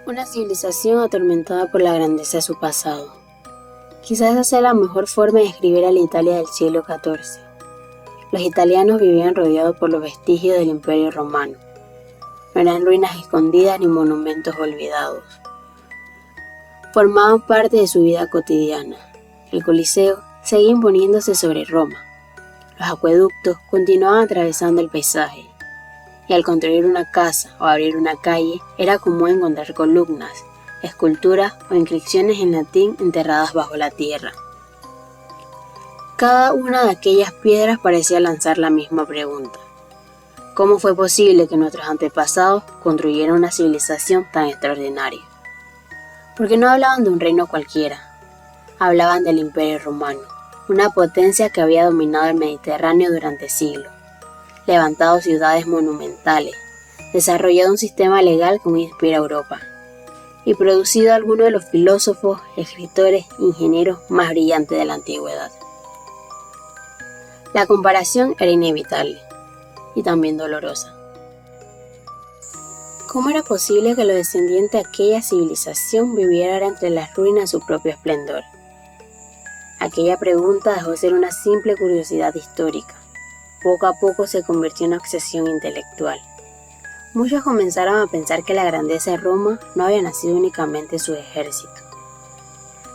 Una civilización atormentada por la grandeza de su pasado. Quizás esa sea la mejor forma de describir a la Italia del siglo XIV. Los italianos vivían rodeados por los vestigios del Imperio Romano. No eran ruinas escondidas ni monumentos olvidados. Formaban parte de su vida cotidiana. El Coliseo seguía imponiéndose sobre Roma. Los acueductos continuaban atravesando el paisaje. Y al construir una casa o abrir una calle, era común encontrar columnas, esculturas o inscripciones en latín enterradas bajo la tierra. Cada una de aquellas piedras parecía lanzar la misma pregunta: ¿cómo fue posible que nuestros antepasados construyeran una civilización tan extraordinaria? Porque no hablaban de un reino cualquiera, hablaban del Imperio Romano, una potencia que había dominado el Mediterráneo durante siglos, levantado ciudades monumentales, desarrollado un sistema legal como inspira a Europa, y producido a algunos de los filósofos, escritores e ingenieros más brillantes de la antigüedad. La comparación era inevitable, y también dolorosa. ¿Cómo era posible que los descendientes de aquella civilización vivieran entre las ruinas de su propio esplendor? Aquella pregunta dejó de ser una simple curiosidad histórica. Poco a poco se convirtió en una obsesión intelectual. Muchos comenzaron a pensar que la grandeza de Roma no había nacido únicamente en su ejército.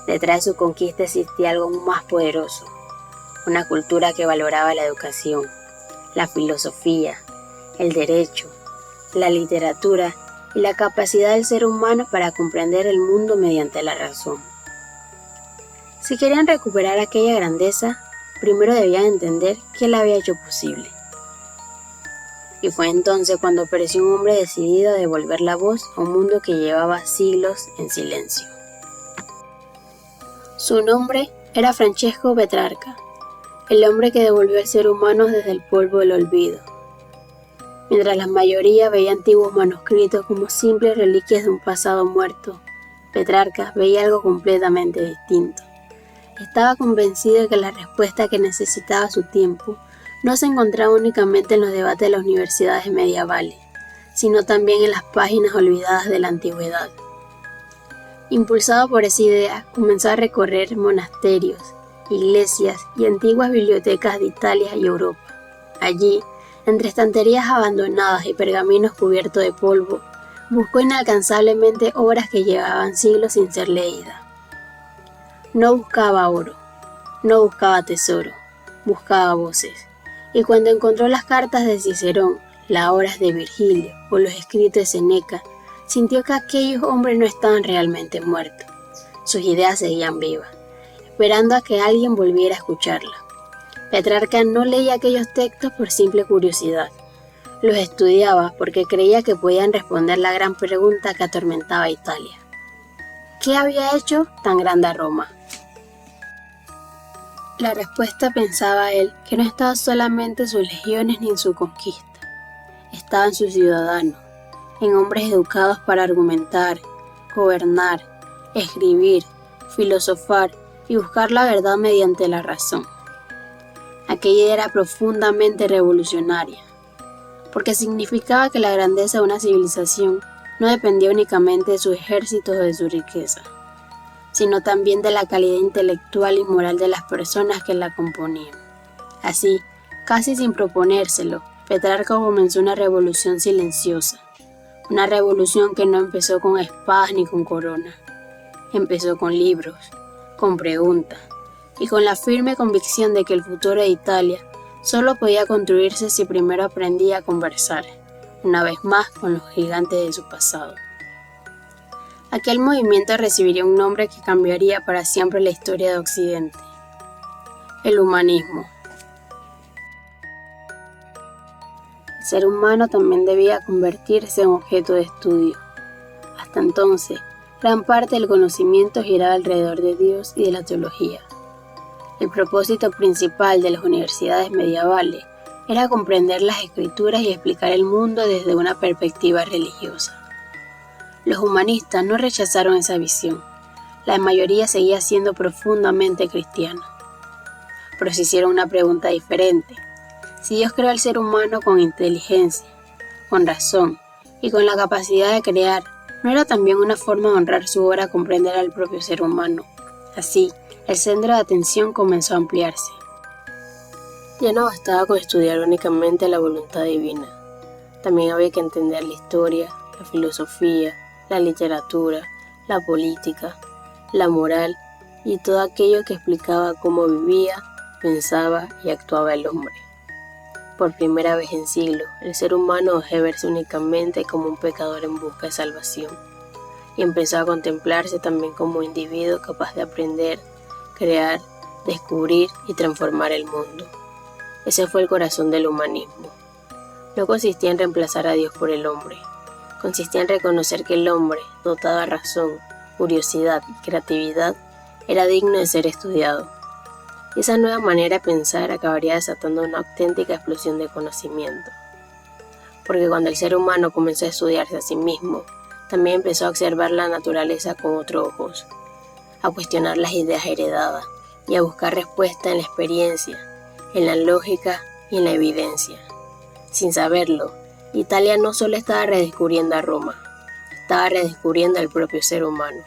Detrás de su conquista existía algo más poderoso, una cultura que valoraba la educación, la filosofía, el derecho, la literatura y la capacidad del ser humano para comprender el mundo mediante la razón. Si querían recuperar aquella grandeza, primero debían entender qué la había hecho posible. Y fue entonces cuando apareció un hombre decidido a devolver la voz a un mundo que llevaba siglos en silencio. Su nombre era Francesco Petrarca, el hombre que devolvió al ser humano desde el polvo del olvido. Mientras la mayoría veía antiguos manuscritos como simples reliquias de un pasado muerto, Petrarca veía algo completamente distinto. Estaba convencido de que la respuesta que necesitaba su tiempo no se encontraba únicamente en los debates de las universidades medievales, sino también en las páginas olvidadas de la antigüedad. Impulsado por esa idea, comenzó a recorrer monasterios, iglesias y antiguas bibliotecas de Italia y Europa. Allí, entre estanterías abandonadas y pergaminos cubiertos de polvo, buscó inalcanzablemente obras que llevaban siglos sin ser leídas. No buscaba oro, no buscaba tesoro, buscaba voces. Y cuando encontró las cartas de Cicerón, las obras de Virgilio o los escritos de Seneca, sintió que aquellos hombres no estaban realmente muertos. Sus ideas seguían vivas, esperando a que alguien volviera a escucharlas. Petrarca no leía aquellos textos por simple curiosidad. Los estudiaba porque creía que podían responder la gran pregunta que atormentaba a Italia. ¿Qué había hecho tan grande a Roma? La respuesta, pensaba él, que no estaba solamente en sus legiones ni en su conquista. Estaba en sus ciudadanos, en hombres educados para argumentar, gobernar, escribir, filosofar y buscar la verdad mediante la razón. Aquella idea era profundamente revolucionaria, porque significaba que la grandeza de una civilización no dependía únicamente de sus ejércitos o de su riqueza, sino también de la calidad intelectual y moral de las personas que la componían. Así, casi sin proponérselo, Petrarca comenzó una revolución silenciosa, una revolución que no empezó con espadas ni con coronas. Empezó con libros, con preguntas y con la firme convicción de que el futuro de Italia solo podía construirse si primero aprendía a conversar, una vez más, con los gigantes de su pasado. Aquel movimiento recibiría un nombre que cambiaría para siempre la historia de Occidente: el humanismo. El ser humano también debía convertirse en objeto de estudio. Hasta entonces, gran parte del conocimiento giraba alrededor de Dios y de la teología. El propósito principal de las universidades medievales era comprender las escrituras y explicar el mundo desde una perspectiva religiosa. Los humanistas no rechazaron esa visión. La mayoría seguía siendo profundamente cristiana. Pero se hicieron una pregunta diferente. Si Dios creó al ser humano con inteligencia, con razón y con la capacidad de crear, ¿No era también una forma de honrar su obra comprender al propio ser humano? Así, el centro de atención comenzó a ampliarse. Ya no bastaba con estudiar únicamente la voluntad divina. También había que entender la historia, la filosofía, la literatura, la política, la moral y todo aquello que explicaba cómo vivía, pensaba y actuaba el hombre. Por primera vez en siglos, el ser humano dejó de verse únicamente como un pecador en busca de salvación y empezó a contemplarse también como un individuo capaz de aprender, crear, descubrir y transformar el mundo. Ese fue el corazón del humanismo. No consistía en reemplazar a Dios por el hombre. Consistía en reconocer que el hombre, dotado de razón, curiosidad y creatividad, era digno de ser estudiado. Y esa nueva manera de pensar acabaría desatando una auténtica explosión de conocimiento. Porque cuando el ser humano comenzó a estudiarse a sí mismo, también empezó a observar la naturaleza con otros ojos, a cuestionar las ideas heredadas y a buscar respuesta en la experiencia, en la lógica y en la evidencia. Sin saberlo, Italia no solo estaba redescubriendo a Roma, estaba redescubriendo al propio ser humano.